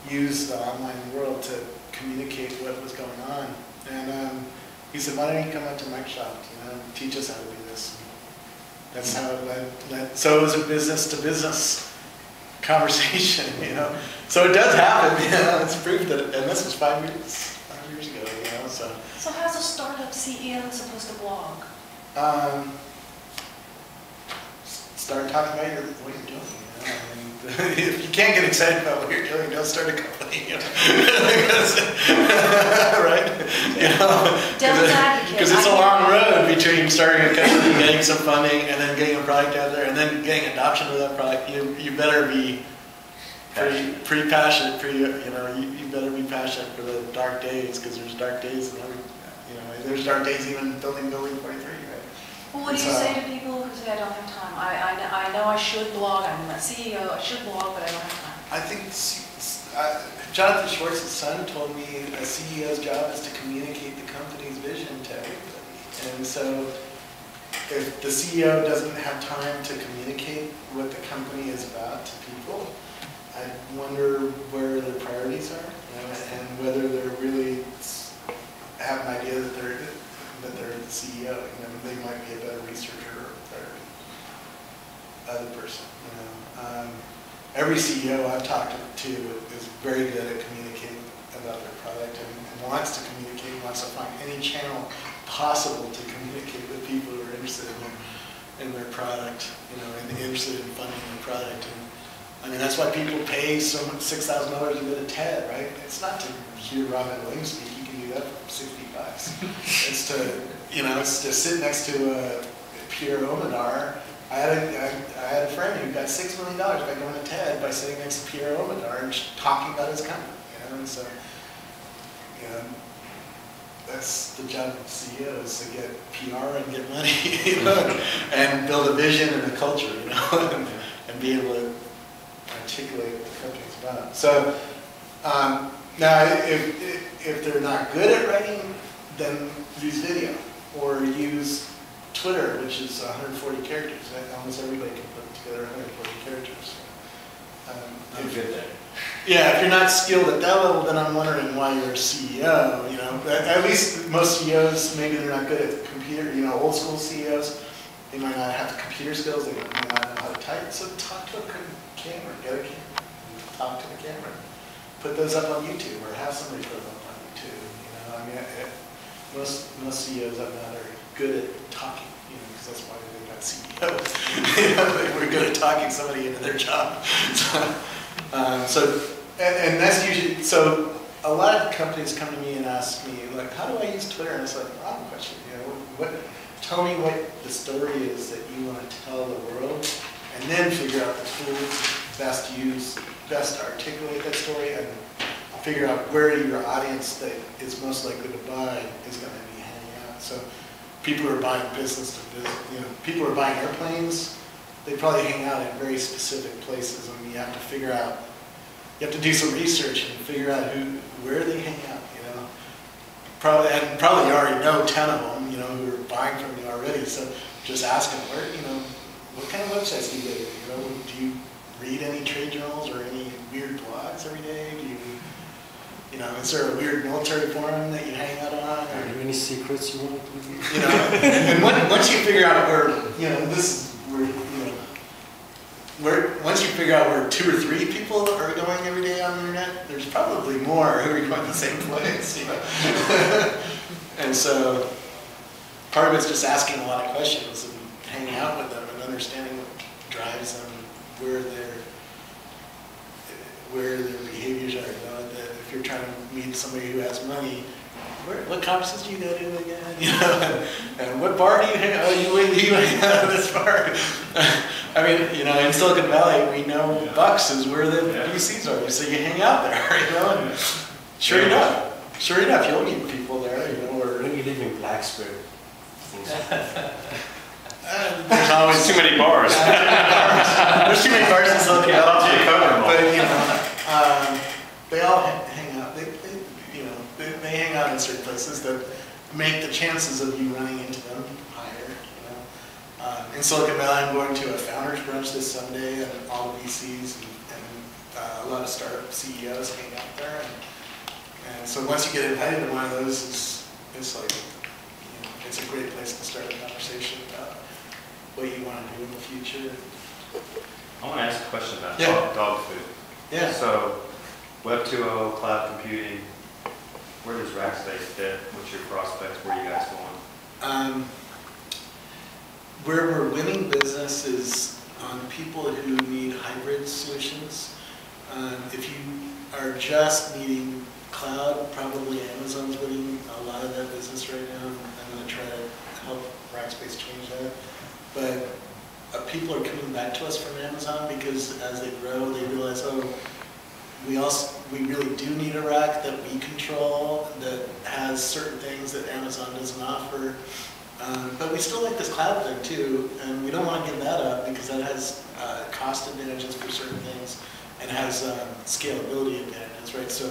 use the online world to communicate what was going on. And he said, why don't you come out to Microsoft, teach us how to do this. And that's how it led. So it was a business to business conversation, So it does happen, it's proof that, and this was 5 years ago, so. So how's a startup CEO supposed to blog? Start talking about what you're doing. If you can't get excited about what you're doing, don't start a company. Right? Because it's a long road between starting a company, getting some funding, and then getting a product out there, and then getting adoption of that product. You better be pretty passionate. You better be passionate for the dark days, because there's dark days, and there's dark days even building 43. Well, what do you say to people who say, I don't have time? I know I should blog, I'm a CEO, I should blog, but I don't have time. I think Jonathan Schwartz's son told me a CEO's job is to communicate the company's vision to everybody. And so if the CEO doesn't have time to communicate what the company is about to people, I wonder where their priorities are, and whether they're really have an idea that they're the CEO. They might be a better researcher or a better other person. Every CEO I've talked to is very good at communicating about their product and wants to communicate, wants to find any channel possible to communicate with people who are interested in their product, and interested in funding their product. And that's why people pay so much, $6,000 a go to TED, right? It's not to hear Robin Williams speak. You can do that for $60. It's to, it's to sit next to Pierre Omidyar. I had a friend who got $6 million by going to TED by sitting next to Pierre Omidyar and talking about his company. And so, that's the job of CEOs, to get PR and get money, and build a vision and a culture, and be able to articulate what the company's about. So now, if they're not good at writing, then use video, or use Twitter, which is 140 characters. Almost everybody can put together 140 characters. I'm good there. Yeah, if you're not skilled at that level, then I'm wondering why you're a CEO. At least most CEOs, maybe they're not good at computer. Old school CEOs, they might not have the computer skills. They might not know how to type. So talk to a camera, get a camera, talk to the camera, put those up on YouTube, or have somebody put them up on YouTube. Most CEOs I've met are good at talking, because that's why they got CEOs. They were good at talking somebody into their job. And that's usually, so a lot of companies come to me and ask me, like, how do I use Twitter? And it's like, wrong question. Tell me what the story is that you want to tell the world, and then figure out the tools best to use, best to articulate that story, and figure out where your audience that is most likely to buy is going to be hanging out. So people who are buying business to business, people who are buying airplanes, they probably hang out in very specific places, and you have to figure out, you have to do some research and figure out where they hang out, Probably you already know 10 of them, who are buying from you already, so just ask them, what kind of websites do you go to? Do you read any trade journals or any weird blogs every day? Do you, is there a weird military forum that you hang out on? Are there any secrets you want to reveal? And once you figure out once you figure out where 2 or 3 people are going every day on the internet, there's probably more who are going to the same place. And so part of it's just asking a lot of questions and hanging out with them and understanding what drives them, where their behaviors are. If you're trying to meet somebody who has money, what conferences do you go to again? And what bar do you hang out? Oh, you hang out at this bar. In Silicon Valley, we know Bucks is where the VCs are, so you hang out there, And sure enough, you'll meet people there, Or when you live in Blacksburg. There's always too many bars. There's too many bars in Silicon Valley, but they all hang out. They hang out in certain places that make the chances of you running into them higher. In Silicon Valley, I'm going to a founders brunch this Sunday, and all the VCs and a lot of startup CEOs hang out there, and so once you get invited to one of those, it's like, you know, it's a great place to start a conversation about what you want to do in the future. I want to ask a question about Yeah. dog food. Yeah. So, Web 2.0, cloud computing, where does Rackspace fit? What's your prospects? Where are you guys going? Where we're winning business is on people who need hybrid solutions. If you are just needing cloud, probably Amazon's winning a lot of that business right now. I'm going to try to help Rackspace change that. But people are coming back to us from Amazon because as they grow, they realize, oh, we really do need a rack that we control that has certain things that Amazon doesn't offer. But we still like this cloud thing too, and we don't want to give that up because that has cost advantages for certain things and has scalability advantages, right? So